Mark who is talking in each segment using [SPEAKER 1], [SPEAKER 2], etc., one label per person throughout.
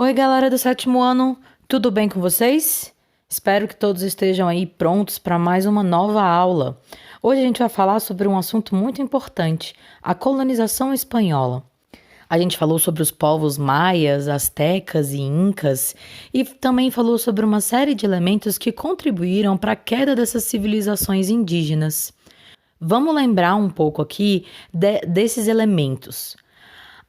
[SPEAKER 1] Oi, galera do sétimo ano, tudo bem com vocês? Espero que todos estejam aí prontos para mais uma nova aula. Hoje a gente vai falar sobre um assunto muito importante, a colonização espanhola. A gente falou sobre os povos maias, astecas e incas e também falou sobre uma série de elementos que contribuíram para a queda dessas civilizações indígenas. Vamos lembrar um pouco aqui desses elementos.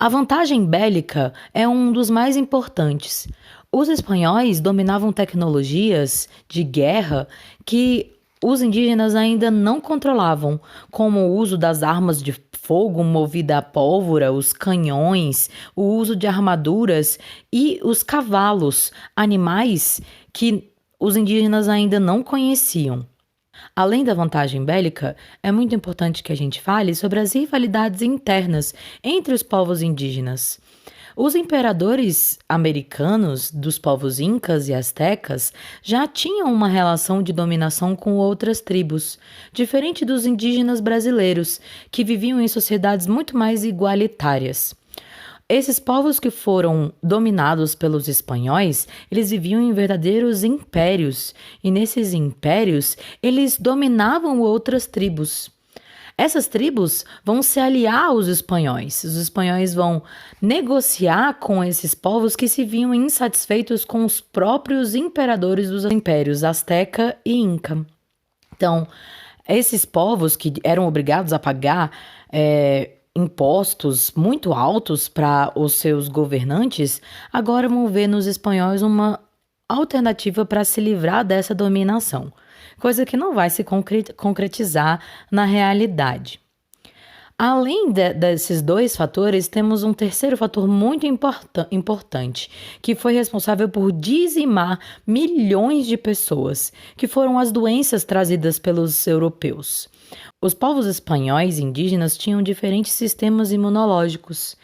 [SPEAKER 1] A vantagem bélica é um dos mais importantes. Os espanhóis dominavam tecnologias de guerra que os indígenas ainda não controlavam, como o uso das armas de fogo movida a pólvora, os canhões, o uso de armaduras e os cavalos, animais que os indígenas ainda não conheciam. Além da vantagem bélica, é muito importante que a gente fale sobre as rivalidades internas entre os povos indígenas. Os imperadores americanos dos povos incas e astecas já tinham uma relação de dominação com outras tribos, diferente dos indígenas brasileiros, que viviam em sociedades muito mais igualitárias. Esses povos que foram dominados pelos espanhóis, eles viviam em verdadeiros impérios, e nesses impérios eles dominavam outras tribos. Essas tribos vão se aliar aos espanhóis. Os espanhóis vão negociar com esses povos que se viam insatisfeitos com os próprios imperadores dos impérios Azteca e Inca. Então, esses povos que eram obrigados a pagar impostos muito altos para os seus governantes, agora vão ver nos espanhóis uma alternativa para se livrar dessa dominação, coisa que não vai se concretizar na realidade. Além desses dois fatores, temos um terceiro fator muito importante, que foi responsável por dizimar milhões de pessoas, que foram as doenças trazidas pelos europeus. Os povos espanhóis e indígenas tinham diferentes sistemas imunológicos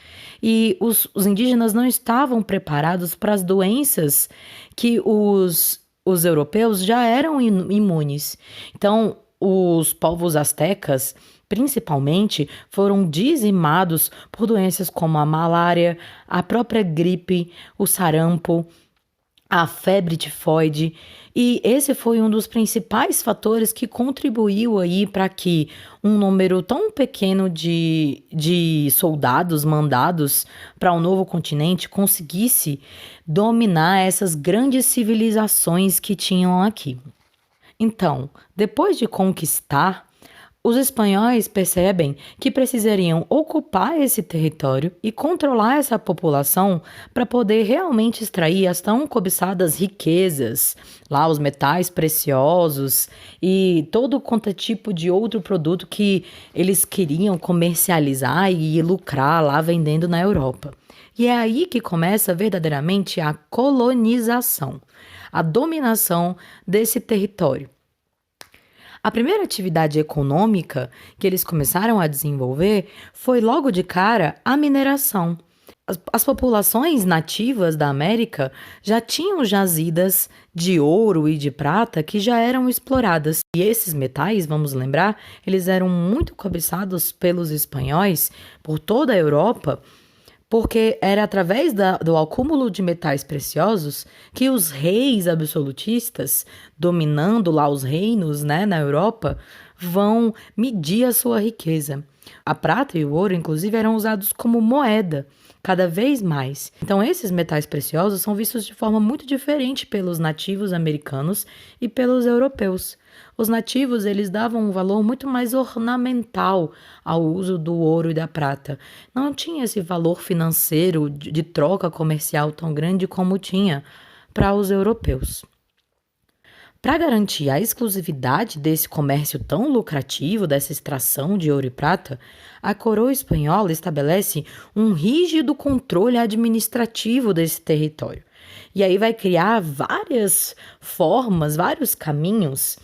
[SPEAKER 1] e os indígenas não estavam preparados para as doenças que os europeus já eram imunes. Então, os povos astecas, principalmente, foram dizimados por doenças como a malária, a própria gripe, o sarampo, a febre tifoide, e esse foi um dos principais fatores que contribuiu aí para que um número tão pequeno de soldados mandados para um novo continente conseguisse dominar essas grandes civilizações que tinham aqui. Então, depois de conquistar, os espanhóis percebem que precisariam ocupar esse território e controlar essa população para poder realmente extrair as tão cobiçadas riquezas, lá os metais preciosos e todo quanto é tipo de outro produto que eles queriam comercializar e lucrar lá vendendo na Europa. E é aí que começa verdadeiramente a colonização, a dominação desse território. A primeira atividade econômica que eles começaram a desenvolver foi logo de cara a mineração. As populações nativas da América já tinham jazidas de ouro e de prata que já eram exploradas. E esses metais, vamos lembrar, eles eram muito cobiçados pelos espanhóis por toda a Europa, porque era através do acúmulo de metais preciosos que os reis absolutistas, dominando lá os reinos, na Europa, vão medir a sua riqueza. A prata e o ouro, inclusive, eram usados como moeda, cada vez mais. Então, esses metais preciosos são vistos de forma muito diferente pelos nativos americanos e pelos europeus. Os nativos, eles davam um valor muito mais ornamental ao uso do ouro e da prata. Não tinha esse valor financeiro de troca comercial tão grande como tinha para os europeus. Para garantir a exclusividade desse comércio tão lucrativo, dessa extração de ouro e prata, a coroa espanhola estabelece um rígido controle administrativo desse território. E aí vai criar várias formas, vários caminhos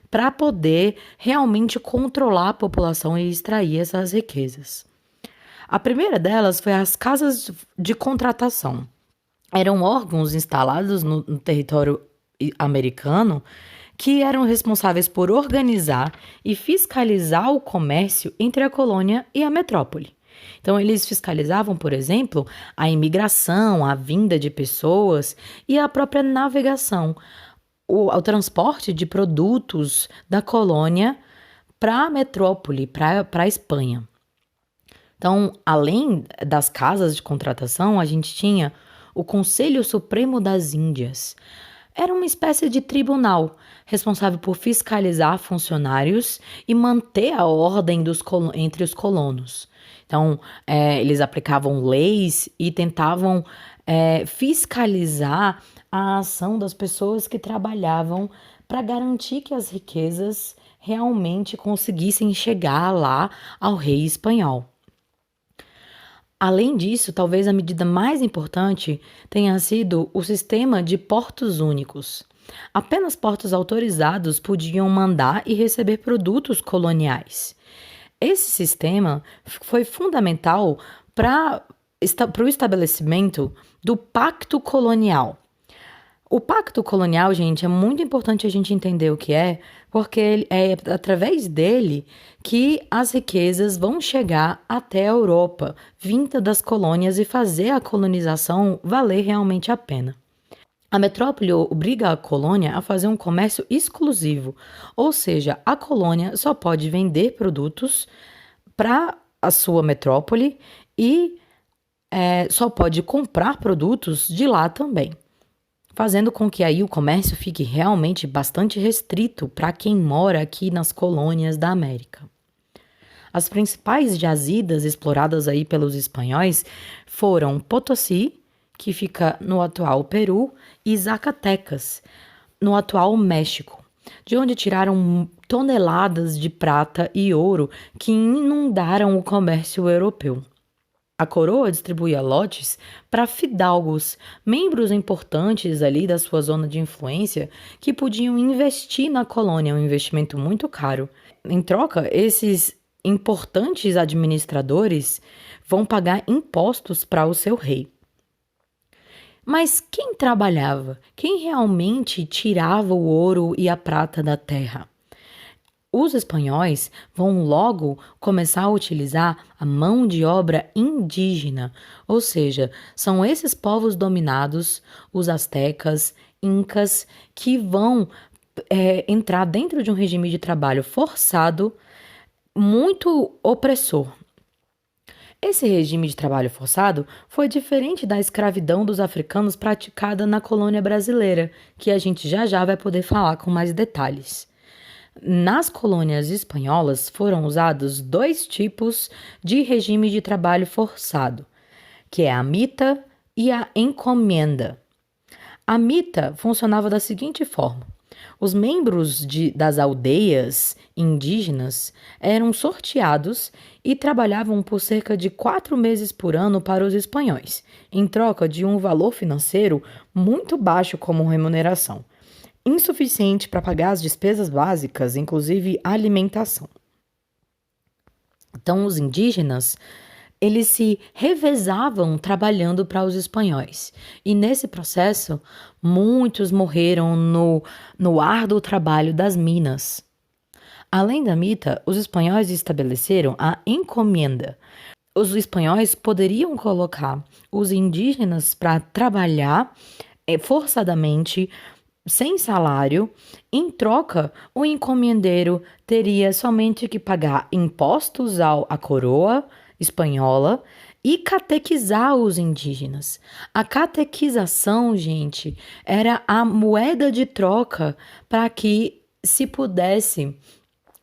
[SPEAKER 1] para poder realmente controlar a população e extrair essas riquezas. A primeira delas foi as casas de contratação. Eram órgãos instalados no território americano que eram responsáveis por organizar e fiscalizar o comércio entre a colônia e a metrópole. Então, eles fiscalizavam, por exemplo, a imigração, a vinda de pessoas e a própria navegação, o transporte de produtos da colônia para a metrópole, para a Espanha. Então, além das casas de contratação, a gente tinha o Conselho Supremo das Índias. Era uma espécie de tribunal responsável por fiscalizar funcionários e manter a ordem entre os colonos. Então, eles aplicavam leis e tentavam fiscalizar a ação das pessoas que trabalhavam para garantir que as riquezas realmente conseguissem chegar lá ao rei espanhol. Além disso, talvez a medida mais importante tenha sido o sistema de portos únicos. Apenas portos autorizados podiam mandar e receber produtos coloniais. Esse sistema foi fundamental para o estabelecimento do Pacto Colonial. O Pacto Colonial, gente, é muito importante a gente entender o que é, porque é através dele que as riquezas vão chegar até a Europa, vinda das colônias, e fazer a colonização valer realmente a pena. A metrópole obriga a colônia a fazer um comércio exclusivo, ou seja, a colônia só pode vender produtos para a sua metrópole e só pode comprar produtos de lá também, fazendo com que aí o comércio fique realmente bastante restrito para quem mora aqui nas colônias da América. As principais jazidas exploradas aí pelos espanhóis foram Potosí, que fica no atual Peru, e Zacatecas, no atual México, de onde tiraram toneladas de prata e ouro que inundaram o comércio europeu. A coroa distribuía lotes para fidalgos, membros importantes ali da sua zona de influência, que podiam investir na colônia, um investimento muito caro. Em troca, esses importantes administradores vão pagar impostos para o seu rei. Mas quem trabalhava? Quem realmente tirava o ouro e a prata da terra? Os espanhóis vão logo começar a utilizar a mão de obra indígena, ou seja, são esses povos dominados, os astecas, incas, que vão entrar dentro de um regime de trabalho forçado muito opressor. Esse regime de trabalho forçado foi diferente da escravidão dos africanos praticada na colônia brasileira, que a gente já vai poder falar com mais detalhes. Nas colônias espanholas foram usados dois tipos de regime de trabalho forçado, que é a mita e a encomienda. A mita funcionava da seguinte forma: os membros das aldeias indígenas eram sorteados e trabalhavam por cerca de 4 meses por ano para os espanhóis, em troca de um valor financeiro muito baixo como remuneração, insuficiente para pagar as despesas básicas, inclusive a alimentação. Então, os indígenas, eles se revezavam trabalhando para os espanhóis. E nesse processo, muitos morreram no árduo trabalho das minas. Além da mita, os espanhóis estabeleceram a encomienda. Os espanhóis poderiam colocar os indígenas para trabalhar forçadamente, sem salário. Em troca, o encomendeiro teria somente que pagar impostos à coroa espanhola e catequizar os indígenas. A catequização, gente, era a moeda de troca para que se pudesse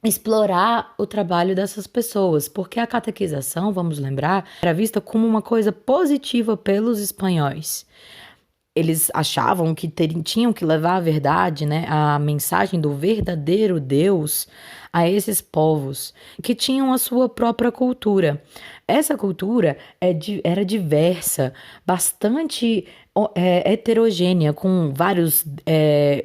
[SPEAKER 1] explorar o trabalho dessas pessoas, porque a catequização, vamos lembrar, era vista como uma coisa positiva pelos espanhóis. Eles achavam que tinham que levar a verdade, né, a mensagem do verdadeiro Deus a esses povos, que tinham a sua própria cultura. Essa cultura era diversa, bastante heterogênea, com vários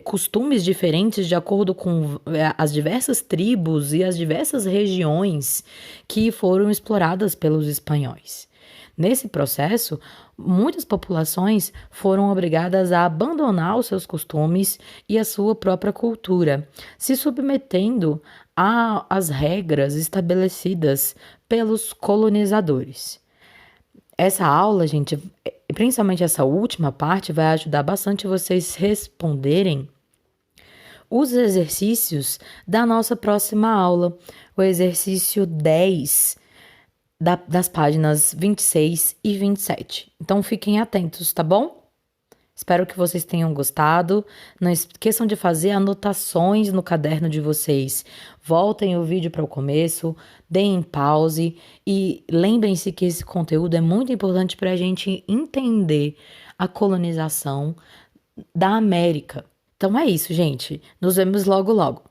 [SPEAKER 1] costumes diferentes de acordo com as diversas tribos e as diversas regiões que foram exploradas pelos espanhóis. Nesse processo, muitas populações foram obrigadas a abandonar os seus costumes e a sua própria cultura, se submetendo às regras estabelecidas pelos colonizadores. Essa aula, gente, principalmente essa última parte, vai ajudar bastante vocês responderem os exercícios da nossa próxima aula, o exercício 10 das páginas 26 e 27. Então fiquem atentos, tá bom? Espero que vocês tenham gostado. Não esqueçam de fazer anotações no caderno de vocês. Voltem o vídeo para o começo, deem pause e lembrem-se que esse conteúdo é muito importante para a gente entender a colonização da América. Então é isso, gente. Nos vemos logo, logo.